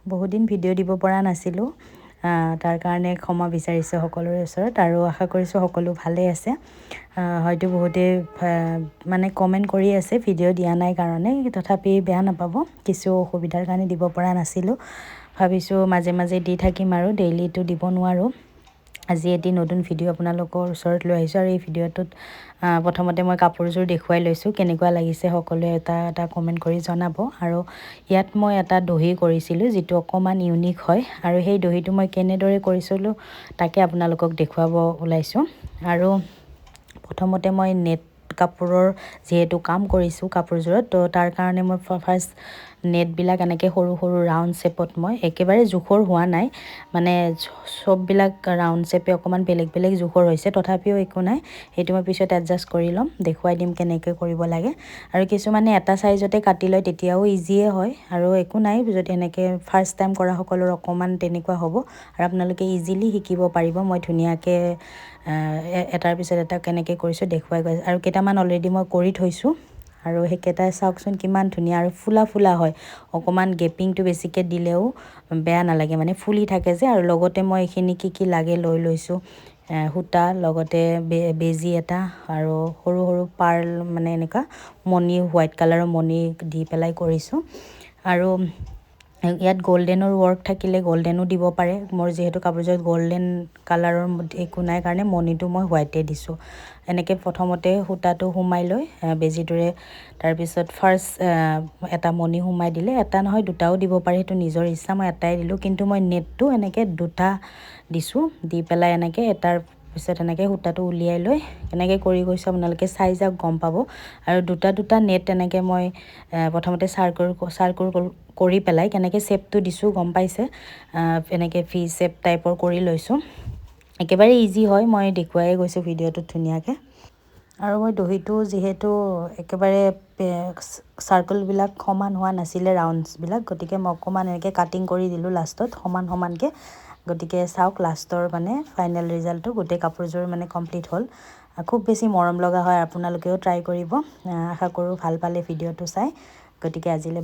বহুত দিন ভিডিঅ' দিব পৰা নাছিলোঁ তাৰ কাৰণে ক্ষমা বিচাৰিছোঁ সকলোৰে ওচৰত আৰু আশা কৰিছোঁ সকলো ভালেই আছে হয়তো বহুতে মানে কমেণ্ট কৰি আছে ভিডিঅ' দিয়া নাই কাৰণে তথাপি বেয়া নাপাব কিছু অসুবিধাৰ কাৰণে দিব পৰা নাছিলোঁ ভাবিছোঁ মাজে মাজে দি থাকিম আৰু ডেইলিটো দিব নোৱাৰোঁ আজি এটি নতুন ভিডিঅ' আপোনালোকৰ ওচৰত লৈ আহিছোঁ আৰু এই ভিডিঅ'টোত প্ৰথমতে মই কাপোৰযোৰ দেখুৱাই লৈছোঁ কেনেকুৱা লাগিছে সকলোৱে এটা কমেণ্ট কৰি জনাব আৰু ইয়াত মই এটা দহি কৰিছিলোঁ যিটো অকণমান ইউনিক হয় আৰু সেই দহিটো মই কেনেদৰে কৰিছিলোঁ তাকে আপোনালোকক দেখুৱাব ওলাইছোঁ আৰু প্ৰথমতে মই নেট কাপোৰৰ যিহেতু কাম কৰিছোঁ কাপোৰযোৰত তো তাৰ কাৰণে মই ফাৰ্ষ্ট নেটবিলাক এনেকৈ সৰু সৰু ৰাউণ্ড শ্বেপত মই একেবাৰে জোখৰ হোৱা নাই মানে চববিলাক ৰাউণ্ড শ্বেপে অকণমান বেলেগ বেলেগ জোখৰ হৈছে তথাপিও একো নাই সেইটো মই পিছত এডজাষ্ট কৰি ল'ম দেখুৱাই দিম কেনেকৈ কৰিব লাগে আৰু কিছুমানে এটা চাইজতে কাটি লয় তেতিয়াও ইজিয়ে হয় আৰু একো নাই যদি এনেকৈ ফাৰ্ষ্ট টাইম কৰা সকলৰ অকণমান তেনেকুৱা হ'ব আৰু আপোনালোকে ইজিলি শিকিব পাৰিব মই ধুনীয়াকৈ এটাৰ পিছত এটা কেনেকৈ কৰিছোঁ দেখুৱাই গৈ আৰু কেইটামান অলৰেডি মই কৰি থৈছোঁ আৰু সেইকেইটাই চাওকচোন কিমান ধুনীয়া আৰু ফুলা ফুলা হয় অকণমান গেপিংটো বেছিকৈ দিলেও বেয়া নালাগে মানে ফুলি থাকে যে আৰু লগতে মই এইখিনি কি লাগে লৈ লৈছোঁ সূতা লগতে বেজি এটা আৰু সৰু সৰু পাৰ্ল মানে এনেকুৱা মণি হোৱাইট কালাৰৰ মণি দি পেলাই কৰিছোঁ আৰু ইয়াত গল্ডেনৰ ৱৰ্ক থাকিলে গল্ডেনো দিব পাৰে মোৰ যিহেতু কাপোৰযোৰত গল্ডেন কালাৰৰ একো নাই কাৰণে মণিটো মই হোৱাইটে দিছোঁ এনেকৈ প্ৰথমতে সূতাটো সোমাই লৈ বেজিটোৰে তাৰপিছত ফাৰ্ষ্ট এটা মণি সোমাই দিলে এটা নহয় দুটাও দিব পাৰে সেইটো নিজৰ ইচ্ছা মই এটাই দিলোঁ কিন্তু মই নেটটো এনেকৈ দুটা দিছোঁ দি পেলাই এনেকৈ এটাৰ পিছত এনেকৈ সূতাটো উলিয়াই লৈ এনেকৈ কৰি গৈছোঁ আপোনালোকে চাই যাওক গম পাব আৰু দুটা নেট এনেকৈ মই প্ৰথমতে চাৰ্কুল কৰি পেলাই কেনেকৈ শ্বেপটো দিছোঁ গম পাইছে এনেকৈ ভি শ্বেপ টাইপৰ কৰি লৈছোঁ একেবাৰে ইজি হয় মই দেখুৱাই গৈছোঁ ভিডিঅ'টোত ধুনীয়াকৈ আৰু মই দহিটো যিহেতু একেবাৰে চাৰ্কলবিলাক সমান হোৱা নাছিলে ৰাউণ্ডছবিলাক গতিকে মই অকণমান এনেকৈ কাটিং কৰি দিলোঁ লাষ্টত সমানকৈ গতিকে চাওক লাষ্টৰ মানে ফাইনেল ৰিজাল্টটো গোটেই কাপোৰযোৰ মানে কমপ্লিট হ'ল খুব বেছি মৰম লগা হয় আপোনালোকেও ট্ৰাই কৰিব আশা কৰোঁ ভাল পালে ভিডিঅ'টো চাই গতিকে আজিলৈ